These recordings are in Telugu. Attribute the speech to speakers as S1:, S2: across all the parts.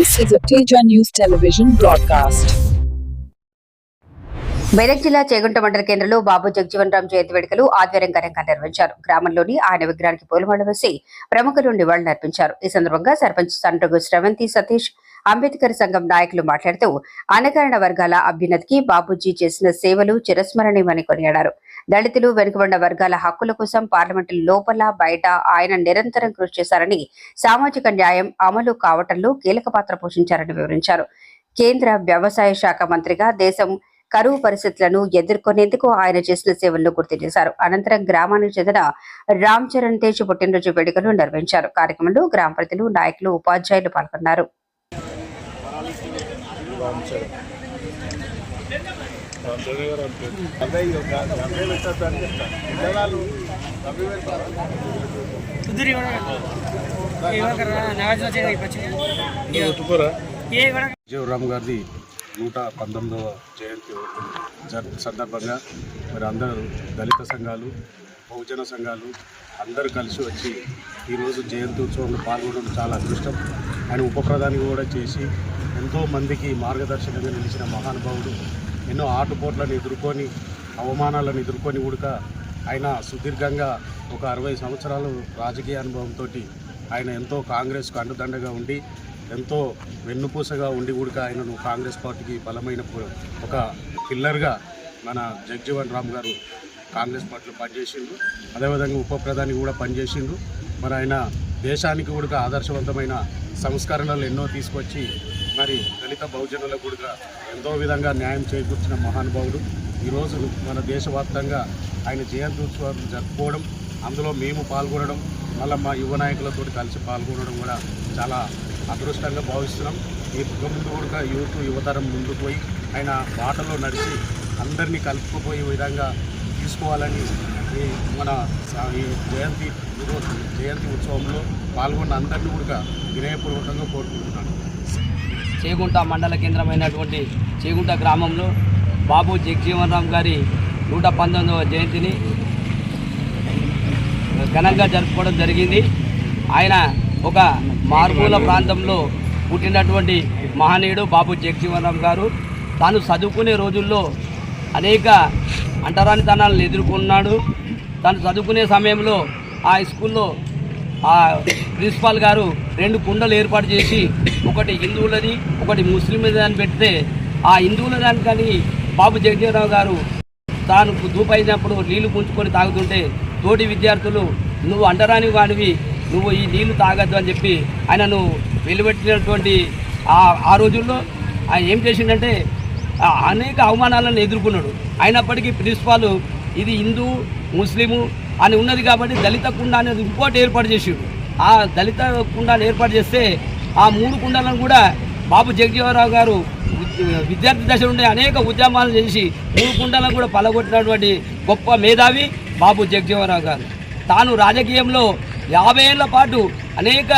S1: This is a Teja News Television broadcast.
S2: Medak జిల్లా చేగుంట మండల కేంద్రంలో బాబు జగజీవన్ రామ్ జయంతి వేడుకలు ఆధ్వర్యం ఘనంగా నిర్వహించారు. గ్రామంలోని ఆయన విగ్రహానికి పూలమాల వేసి ప్రముఖులు నివాళులర్పించారు. ఈ సందర్భంగా సర్పంచ్ సండ్రగు శ్రవంతి సతీష్, అంబేద్కర్ సంఘం నాయకులు మాట్లాడుతూ అణగారిన వర్గాల అభ్యున్నతికి బాబూజీ చేసిన సేవలు చిరస్మరణీయమని కొనియాడారు. దళితులు, వెనుకబడిన వర్గాల హక్కుల కోసం పార్లమెంటు లోపల బయట ఆయన నిరంతరం కృషి చేశారని, సామాజిక న్యాయం అమలు కావటంలో కీలక పాత్ర పోషించారని వివరించారు. కేంద్ర వ్యవసాయ శాఖ మంత్రిగా దేశం కరువు పరిస్థితులను ఎదుర్కొనేందుకు ఆయన చేసిన సేవలను గుర్తు చేశారు. అనంతరం గ్రామానికి చెందిన రామ్ చరణ్ తేజ్ పుట్టినరోజు వేడుకలు నిర్వహించారు. కార్యక్రమంలో గ్రామ ప్రజలు, నాయకులు, ఉపాధ్యాయులు పాల్గొన్నారు.
S3: రామ్ గారిది 119వ జయంతి సందర్భంగా మరి అందరూ దళిత సంఘాలు, బహుజన సంఘాలు అందరూ కలిసి వచ్చి ఈరోజు జయంతి ఉత్సవంలో పాల్గొనడం చాలా అదృష్టం. ఆయన ఉప ప్రధాని కూడా చేసి ఎంతో మందికి మార్గదర్శకంగా నిలిచిన మహానుభావుడు. ఎన్నో ఆటుపోట్లను ఎదుర్కొని, అవమానాలను ఎదుర్కొని కూడా ఆయన సుదీర్ఘంగా ఒక 60 సంవత్సరాలు రాజకీయ అనుభవంతో ఆయన ఎంతో కాంగ్రెస్కు అండదండగా ఉండి, ఎంతో వెన్నుపూసగా ఉండి కూడా ఆయనను కాంగ్రెస్ పార్టీకి బలమైన ఒక పిల్లర్గా మన జగజీవన్ రామ్ గారు కాంగ్రెస్ పార్టీలో పనిచేసిండ్రు. అదేవిధంగా ఉప ప్రధాని కూడా పనిచేసిండ్రు. మరి ఆయన దేశానికి కూడా ఆదర్శవంతమైన సంస్కరణలు ఎన్నో తీసుకొచ్చి మరి దళిత బహుజనులకు కూడా ఎంతో విధంగా న్యాయం చేకూర్చిన మహానుభావుడు. ఈరోజు మన దేశవ్యాప్తంగా ఆయన జయంతి ఉత్సవాలు జరుపుకోవడం, అందులో మేము పాల్గొనడం, మళ్ళీ మా యువ నాయకులతో కలిసి పాల్గొనడం కూడా చాలా అదృష్టంగా భావిస్తున్నాం. ఈ ముందు కూడా యువతరం ముందుకు పోయి ఆయన బాటలో నడిచి అందరినీ కలుపుకుపోయే విధంగా తీసుకోవాలని మన ఈ జయంతి ఉత్సవంలో పాల్గొన్న అందరినీ కూడా వినయపూర్వకంగా కోరుకుంటున్నాను.
S4: చేగుంట మండల కేంద్రమైనటువంటి చేగుంట గ్రామంలో బాబు జగజీవన్ రామ్ గారి 119వ జయంతిని ఘనంగా జరుపుకోవడం జరిగింది. ఆయన ఒక మారుమూల ప్రాంతంలో పుట్టినటువంటి మహనీయుడు బాబు జగజీవన్ రామ్ గారు. తాను చదువుకునే రోజుల్లో అనేక అంటరానితనాలను ఎదుర్కొన్నాడు. తాను చదువుకునే సమయంలో ఆ స్కూల్లో ఆ ప్రిన్సిపాల్ గారు 2 కుండలు ఏర్పాటు చేసి, ఒకటి హిందువులది, ఒకటి ముస్లింలది అని పెడితే, ఆ హిందువుల దానికని బాబు జగజీవన్ రామ్ గారు తాను దూపైనప్పుడు నీళ్లు పుంజుకొని తాగుతుంటే తోటి విద్యార్థులు, నువ్వు అంటరాని వాడివి, నువ్వు ఈ నీళ్లు తాగద్దు అని చెప్పి ఆయనను వెలువెట్టినటువంటి ఆ రోజుల్లో ఆయన ఏం చేసిండంటే అనేక అవమానాలను ఎదుర్కొన్నాడు. అయినప్పటికీ ప్రిన్సిపాల్ ఇది హిందూ, ముస్లిము అని ఉన్నది కాబట్టి దళిత కుండ అనేది ఇంకోటి ఏర్పాటు చేసాడు. ఆ దళిత కుండాన్ని ఏర్పాటు చేస్తే ఆ 3 కుండాలను కూడా బాబు జగజీవన్ రామ్ గారు విద్యార్థి దశ నుండి అనేక ఉద్యమాలు చేసి 3 కుండాలను కూడా పలగొట్టినటువంటి గొప్ప మేధావి బాబు జగజీవన్ రామ్ గారు. తాను రాజకీయంలో 50 ఏళ్ల పాటు అనేక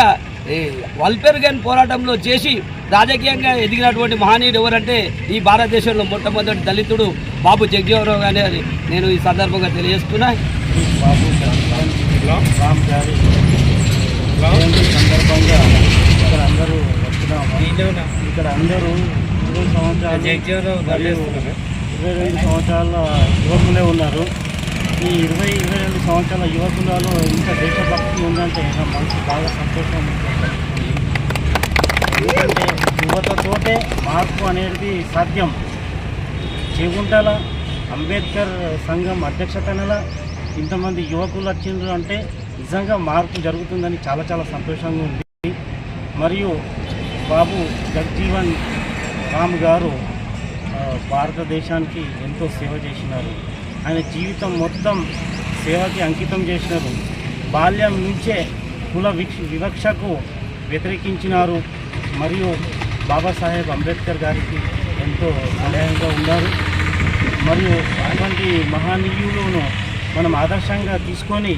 S4: వల్పెర్గన్ పోరాటంలో చేసి రాజకీయంగా ఎదిగినటువంటి మహనీయుడు ఎవరంటే ఈ భారతదేశంలో మొట్టమొదటి దళితుడు బాబు జగజీవన్ రామ్ గారి అని నేను ఈ సందర్భంగా తెలియజేస్తున్నా.
S3: బాబు రామ్ గారి సందర్భంగా ఇక్కడ అందరూ వస్తున్నాము. ఇక్కడ అందరూ 20 సంవత్సరాలు 22 సంవత్సరాల యువకులే ఉన్నారు. ఈ 22 సంవత్సరాల యువకులలో ఇంత దేశభక్తి ఉందంటే మనసు బాగా సంతోషం ఉంటుంది. ఎందుకంటే యువతతోటే మార్పు అనేది సాధ్యం. చేగుంటల అంబేద్కర్ సంఘం అధ్యక్షతన ఇంతమంది యువకులు వచ్చిండ్రు అంటే నిజంగా మార్పు జరుగుతుందని చాలా చాలా సంతోషంగా ఉంది. మరియు బాబు జగజీవన్ రామ్ గారు భారతదేశానికి ఎంతో సేవ చేసినారు. ఆయన జీవితం మొత్తం సేవకి అంకితం చేసినారు. బాల్యం నుంచే కుల వివక్షకు వ్యతిరేకించినారు. మరియు బాబాసాహెబ్ అంబేద్కర్ గారికి ఎంతో సహాయంగా ఉన్నారు. మరియు అటువంటి మహనీయులను మనం ఆదర్శంగా తీసుకొని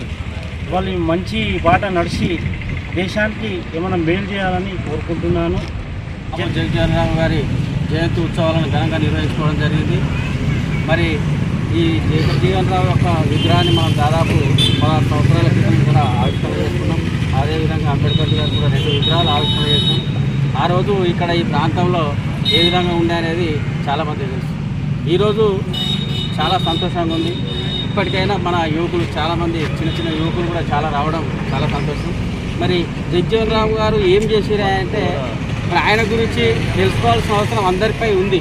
S3: వాళ్ళు మంచి బాట నడిచి దేశానికి ఏమైనా మేలు చేయాలని కోరుకుంటున్నాను.
S4: జగజీవన్ రామ్ గారి జయంతి ఉత్సవాలను ఘనంగా నిర్వహించుకోవడం జరిగింది. మరి ఈ జగజీవన్ రామ్ యొక్క విగ్రహాన్ని మనం దాదాపు 16 సంవత్సరాల క్రితం కూడా ఆవిష్కరణ చేసుకున్నాం. అదేవిధంగా అంబేద్కర్ గారు కూడా 2 విగ్రహాలు ఆవిష్కరణ చేస్తాం.
S5: ఆ రోజు ఇక్కడ ఈ ప్రాంతంలో ఏ విధంగా ఉండే అనేది చాలామంది తెలుసు. ఈరోజు చాలా సంతోషంగా ఉంది. ఇప్పటికైనా మన యువకులు చాలామంది చిన్న చిన్న యువకులు కూడా చాలా రావడం చాలా సంతోషం. మరి జగ్జీవన్ రామ్ గారు ఏం చేసిరంటే మరి ఆయన గురించి తెలుసుకోవాల్సిన అవసరం అందరిపై ఉంది.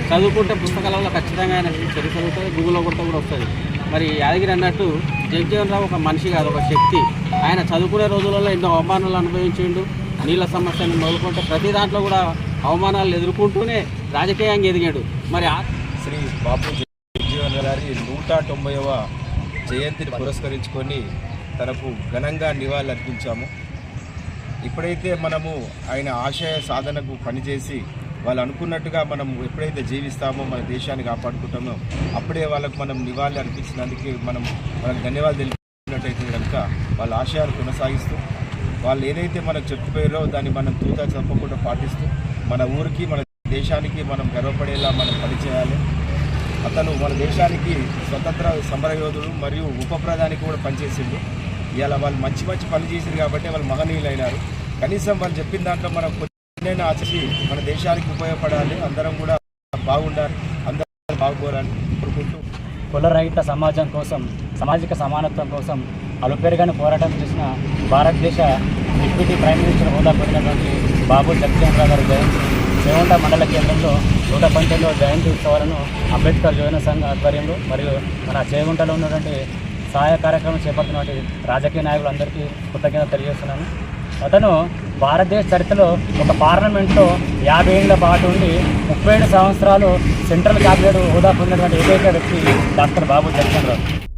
S5: చదువుకుంటే పుస్తకాలలో ఖచ్చితంగా ఆయన చరిత్ర చదువుతుంది, గూగుల్లో కూడా వస్తుంది. మరి యాదగిరి అన్నట్టు జగ్జీవన్ రామ్ ఒక మనిషి కాదు, ఒక శక్తి. ఆయన చదువుకునే రోజులలో ఎన్నో అవమానాలు అనుభవించిండు. నీళ్ళ సమస్యను మొదలుకుంటే ప్రతి దాంట్లో కూడా అవమానాలు ఎదుర్కొంటూనే రాజకీయంగా ఎదిగాడు. మరి
S6: శ్రీ బాబు జగ్జీవన్ గారి 190వ జయంతిని పురస్కరించుకొని తనకు ఘనంగా నివాళులు అర్పించాము. ఇప్పుడైతే మనము ఆయన ఆశయ సాధనకు పనిచేసి వాళ్ళు అనుకున్నట్టుగా మనం ఎప్పుడైతే జీవిస్తామో మన దేశాన్ని కాపాడుకుంటామో అప్పుడే వాళ్ళకు మనం నివాళులు అర్పించినందుకు వాళ్ళకి ధన్యవాదాలు తెలిపినట్టయితే కనుక వాళ్ళ ఆశయాలు కొనసాగిస్తూ వాళ్ళు ఏదైతే మనకు చెప్పిపోయారో దాన్ని మనం తూచా తప్పకుండా పాటిస్తూ మన ఊరికి మన దేశానికి మనం గర్వపడేలా మనం పనిచేయాలి. అతను మన దేశానికి స్వతంత్ర సమరయోధుడు మరియు ఉప ప్రధానికి కూడా పనిచేసిండు. ఇవాళ వాళ్ళు మంచి మంచి పని చేసింది కాబట్టి వాళ్ళు మహనీయులైనారు. కనీసం వాళ్ళు చెప్పిన దాంట్లో మనం కొన్నైనా ఆచి మన దేశానికి ఉపయోగపడాలి, అందరం కూడా బాగుండాలి, అందరం బాగుపోరాలి కోరుకుంటూ
S5: కులరహిత సమాజం కోసం, సామాజిక సమానత్వం కోసం అలుపెరుగని పోరాటం చేసిన భారతదేశ డిప్యూటీ ప్రైమ్ మినిస్టర్ హోదా పొందినటువంటి బాబు జగ్జీవన్ రామ్ గారి జయంతి చేగుంట మండల కేంద్రంలో 119వ జయంతి ఉత్సవాలను అంబేద్కర్ యువజన సంఘ ఆధ్వర్యంలో మరియు మన చేగుంటలో ఉన్నటువంటి సహాయ కార్యక్రమం చేపడుతున్నటువంటి రాజకీయ నాయకులందరికీ కృతజ్ఞతలు తెలియజేస్తున్నాను. అతను భారతదేశ చరిత్రలో ఒక పార్లమెంట్లో 50 ఏళ్ల పాటు ఉండి 37 సంవత్సరాలు సెంట్రల్ క్యాబినెట్ హోదా పొందినటువంటి ఏకైక వ్యక్తి డాక్టర్ బాబు జగ్జీవన్ రామ్.